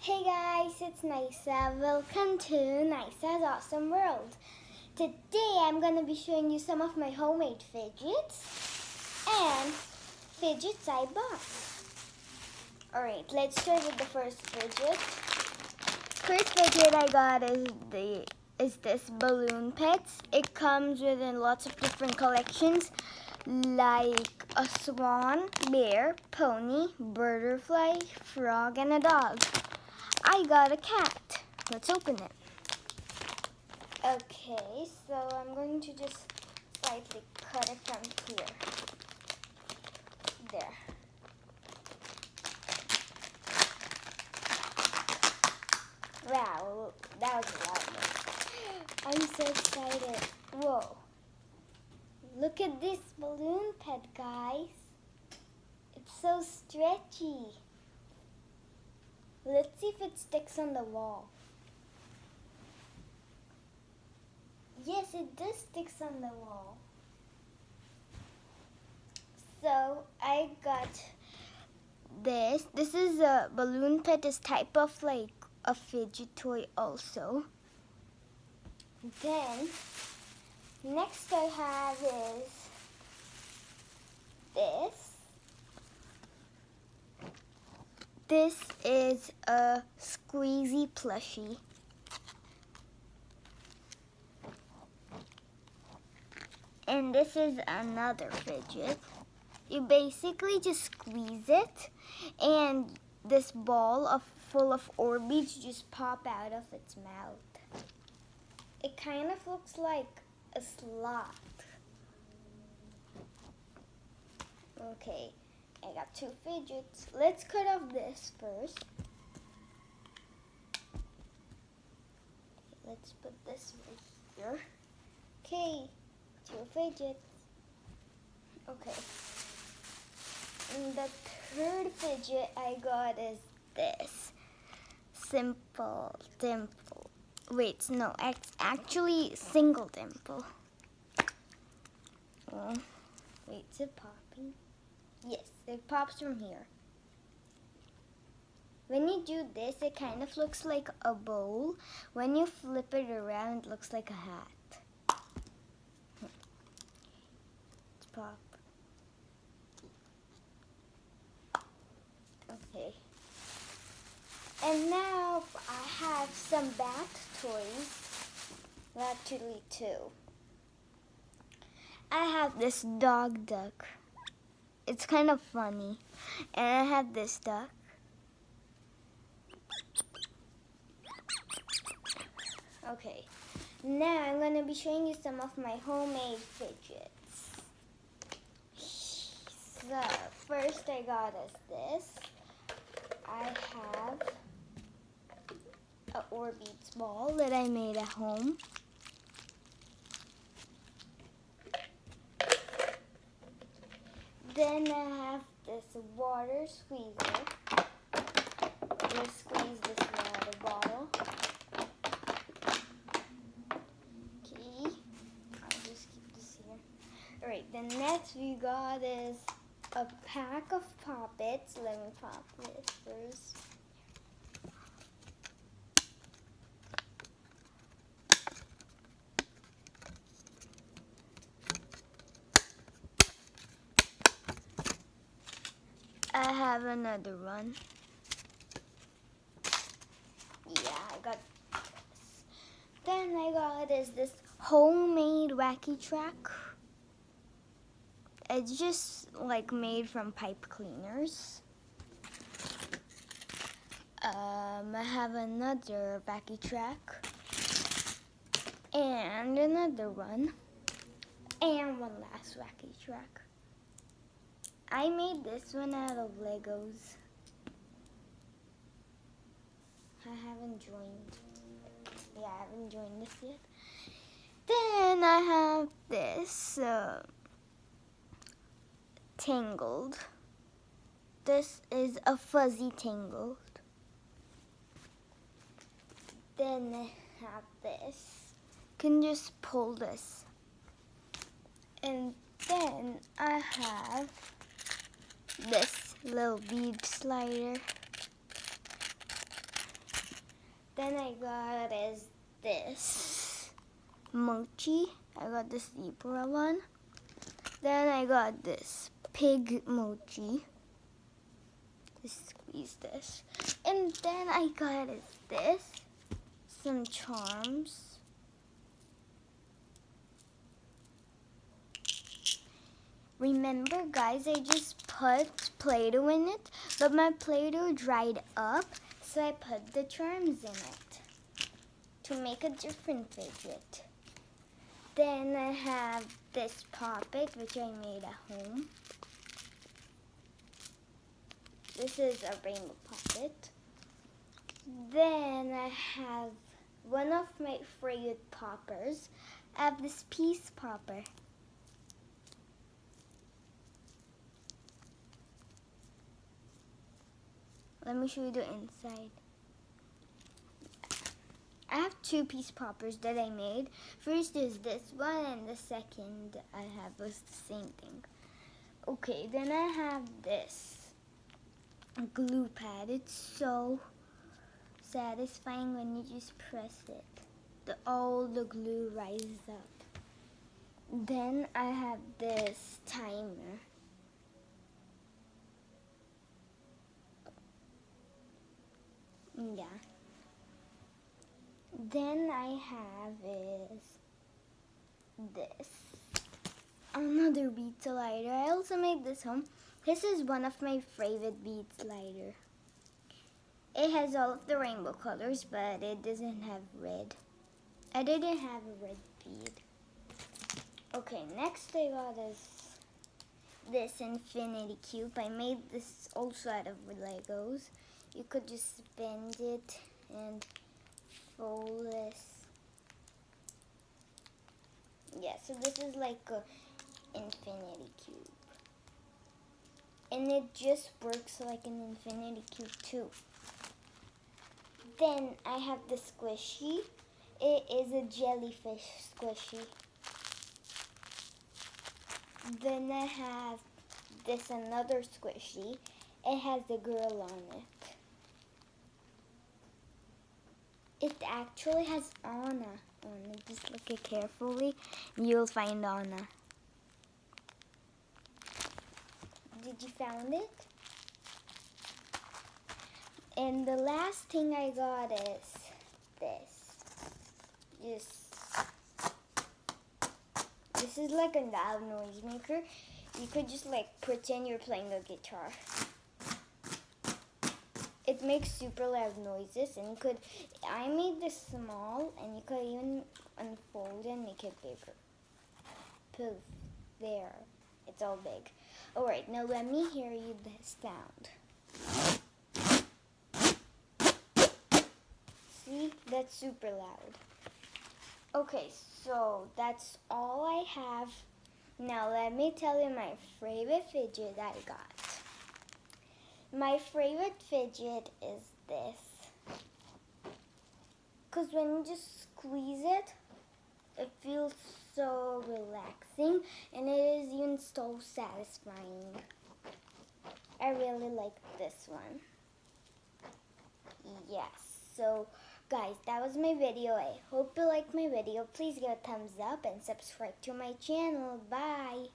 Hey guys, it's Nisa. Welcome to Nisa's Awesome World. Today I'm going to be showing you some of my homemade fidgets and fidgets I bought. Alright, let's start with the first fidget. First fidget I got is this balloon pets. It comes within lots of different collections like a swan, bear, pony, butterfly, frog, and a dog. I got a cat. Let's open it. Okay, so I'm going to just slightly cut it from here. There. Wow, that was a lot more. I'm so excited. Whoa. Look at this balloon pet, guys. It's so stretchy. Let's see if it sticks on the wall. Yes, it does stick on the wall. So I got this. This is a balloon pet. Is type of like a fidget toy also. Then next I have is this. This is a squeezy plushie. And this is another fidget. You basically just squeeze it and this ball full of Orbeez just pop out of its mouth. It kind of looks like a sloth. Okay. I got two fidgets. Let's cut off this first. Let's put this right here. Okay, two fidgets. Okay. And the third fidget I got is this. Simple dimple. Wait, no, actually single dimple. Oh, wait, is it popping? Yes, it pops from here. When you do this, it kind of looks like a bowl. When you flip it around, it looks like a hat. Let's pop. Okay. And now I have some bat toys. Actually, two. I have this dog duck. It's kind of funny. And I have this duck. Okay. Now I'm going to be showing you some of my homemade fidgets. So, first I got us this. I have a Orbeez ball that I made at home. Then I have this water squeezer. Just squeeze this water bottle. Okay, I'll just keep this here. Alright, the next we got is a pack of poppets. Let me pop this first. I have another one. Yeah, I got this. Then I got this homemade wacky track. It's just like made from pipe cleaners. I have another wacky track. And another one. And one last wacky track. I made this one out of Legos. I haven't joined. Yeah, I haven't joined this yet. Then I have this Tangled. This is a fuzzy Tangled. Then I have this. Can just pull this. And then I have this little bead slider. Then I got is this mochi. I got this zebra one. Then I got this pig mochi. Just squeeze this. And then I got is this. Some charms. Remember, guys, I just put Play-Doh in it, but my Play-Doh dried up, so I put the charms in it to make a different fidget. Then I have this poppet, which I made at home. This is a rainbow poppet. Then I have one of my favorite poppers. I have this peace popper. Let me show you the inside. I have two peace poppers that I made. First is this one, and the second I have was the same thing. Okay, then I have this glue pad. It's so satisfying when you just press it. All the glue rises up. Then I have this timer. Yeah. Then I have is this. Another beads lighter. I also made this home. This is one of my favorite beads lighter. It has all of the rainbow colors, but it doesn't have red. I didn't have a red bead. Okay, next I got is this infinity cube. I made this also out of Legos. You could just bend it and fold this. Yeah, so this is like a infinity cube. And it just works like an infinity cube too. Then I have the squishy. It is a jellyfish squishy. Then I have this another squishy. It has the girl on it. It actually has Anna on it. Just look it carefully and you'll find Anna. Did you found it? And the last thing I got is this. This is like a loud noise maker. You could just like pretend you're playing a guitar. It makes super loud noises, and I made this small, and you could even unfold and make it bigger. Poof, there, it's all big. Alright, now let me hear you the sound. See, that's super loud. Okay, so that's all I have. Now let me tell you my favorite fidget I got. My favorite fidget is this. Because when you just squeeze it, it feels so relaxing and it is even so satisfying. I really like this one. Yes, so guys, that was my video. I hope you liked my video. Please give a thumbs up and subscribe to my channel. Bye!